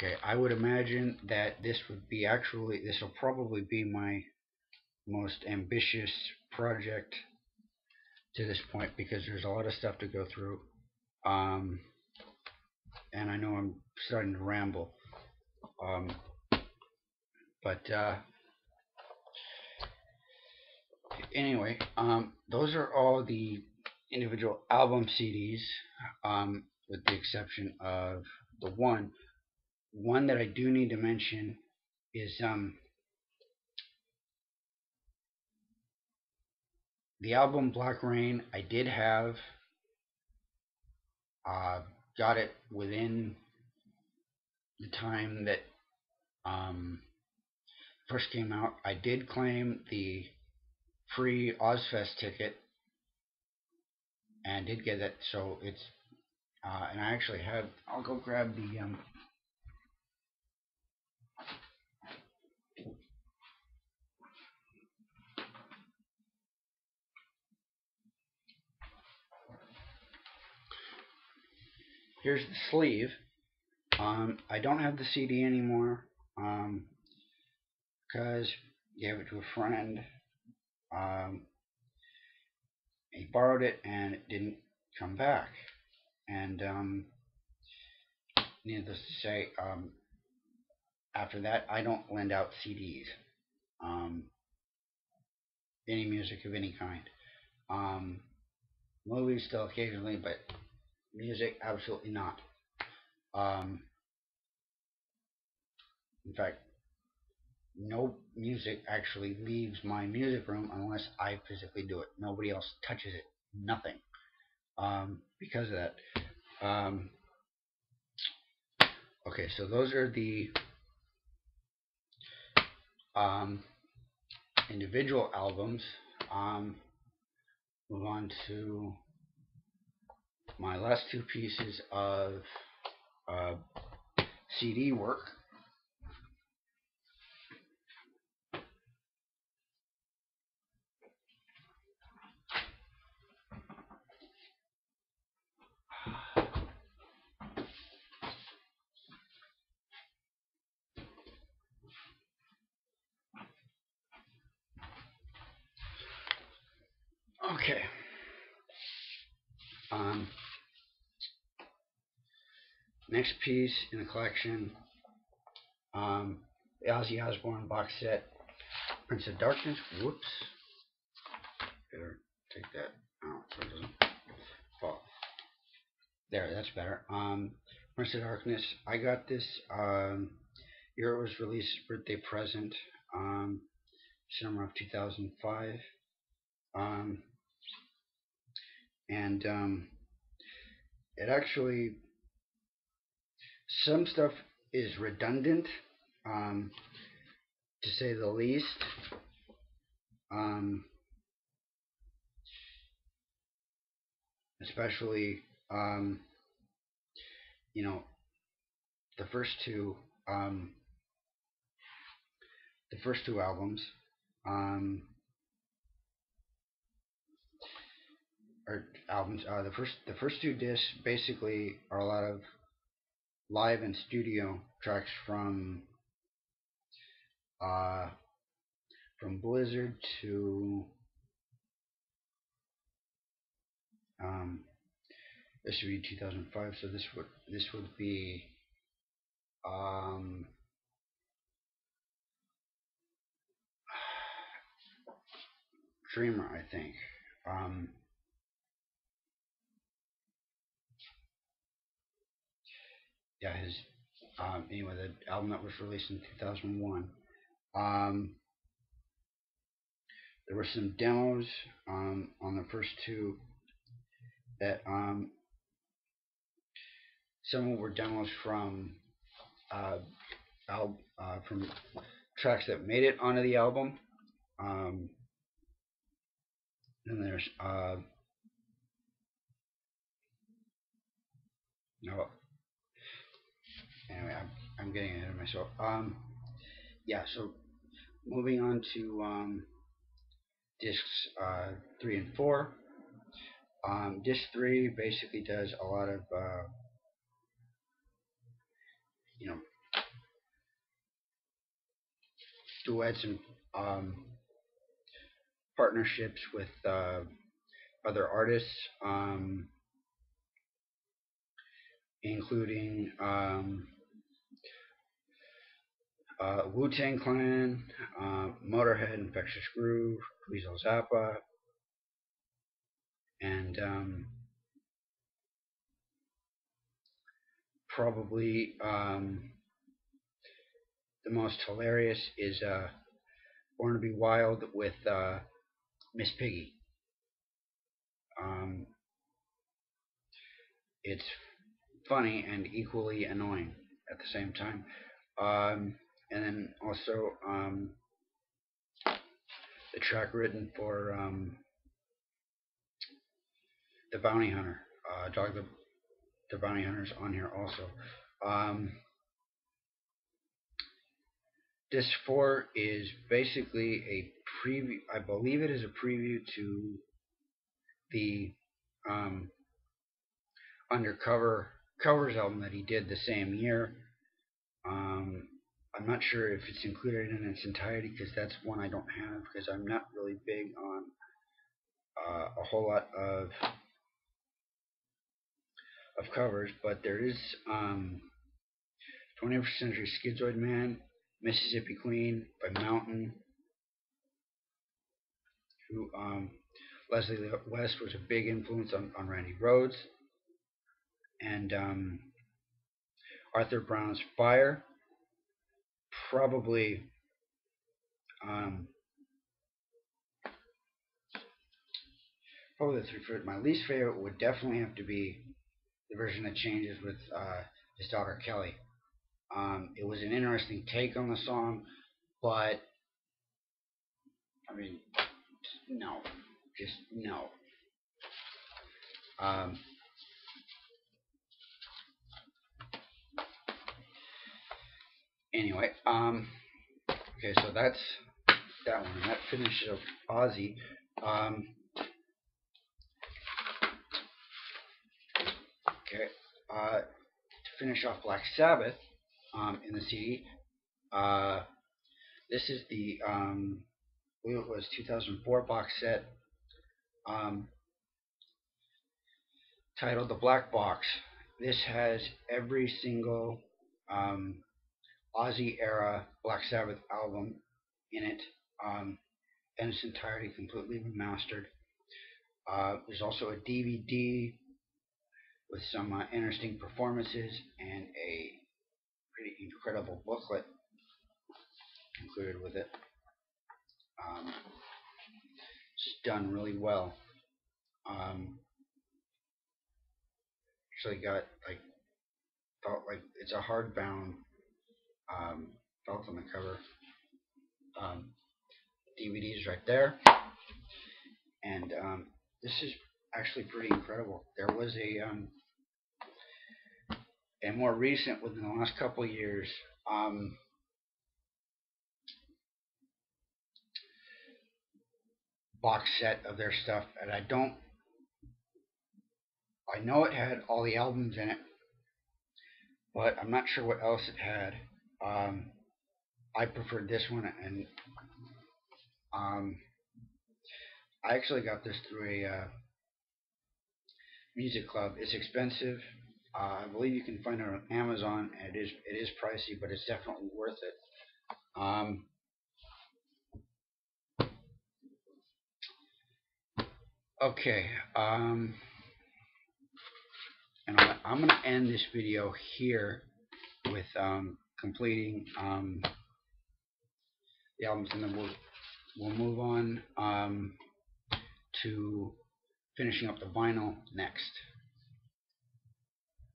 Okay, I would imagine that this will probably be my most ambitious project to this point because there's a lot of stuff to go through. Um, and I know I'm starting to ramble. Um, but anyway, those are all the individual album CDs, with the exception of the one that I do need to mention is the album Black Rain. I did have got it within the time that um, first came out. I did claim the free Ozfest ticket and did get it. So it's and I actually have. I'll go grab the. Here's the sleeve. I don't have the CD anymore because I gave it to a friend. Um, he borrowed it and it didn't come back. And needless to say, after that, I don't lend out CDs. Um, any music of any kind. Um, Movies still occasionally, but music absolutely not. Um, in fact, no music actually leaves my music room unless I physically do it. Nobody else touches it. Nothing. Because of that. Um, okay, so those are the um, individual albums. Move on to my last two pieces of uh, CD work. Okay. Um, Next piece in the collection, the Ozzy Osbourne box set, Prince of Darkness. Whoops. Better take that out so it doesn't fall. There, that's better. Prince of Darkness. I got this year it was released, birthday present, summer of 2005. Um, and it actually, some stuff is redundant, um, to say the least. Um, Especially, um, you know, the first two, um, the first two albums, um, or albums. The first two discs basically are a lot of live and studio tracks uh, from Blizzard to um, this would be 2005. So this would be um, Dreamer, I think. Um, yeah, his anyway, the album that was released in 2001. Um, there were some demos on the first two that some were demos uh, from tracks that made it onto the album. Um, and there's no. Anyway, I'm getting ahead of myself. Yeah. So moving on to discs 3 and 4. Disc 3 basically does a lot of you know duets and partnerships with other artists, including Wu-Tang Clan, Motorhead, Infectious Groove, Weasel Zappa, and probably the most hilarious is Born to Be Wild with Miss Piggy. It's funny and equally annoying at the same time. And then also the track written for the Bounty Hunter, Dog the Bounty Hunter's on here also. Disc 4 is basically a preview. I believe it is a preview to the Undercover covers album that he did the same year. I'm not sure if it's included in its entirety because that's one I don't have because I'm not really big on a whole lot of covers, but there is 21st Century Schizoid Man, Mississippi Queen by Mountain, who Leslie West was a big influence on Randy Rhoads, and Arthur Brown's Fire, probably probably the three favorite. My least favorite would definitely have to be the version that changes with his daughter Kelly. It was an interesting take on the song, but I mean, no, just no. Anyway, okay, so that's that one, and that finishes up Ozzy. Okay, to finish off Black Sabbath in the CD, this is the I believe it was 2004 box set titled The Black Box. This has every single Ozzy era Black Sabbath album in it, in its entirety, completely remastered. There's also a DVD with some interesting performances and a pretty incredible booklet included with it. It's done really well. Actually got felt like it's a hardbound felt on the cover. DVDs right there, and this is actually pretty incredible. There was a more recent, within the last couple of years, box set of their stuff, and I know it had all the albums in it, but I'm not sure what else it had. I preferred this one, and I actually got this through a music club. It's expensive. I believe you can find it on Amazon, and it is pricey, but it's definitely worth it. Okay, and I'm going to end this video here with completing the albums, and then we'll move on to finishing up the vinyl next.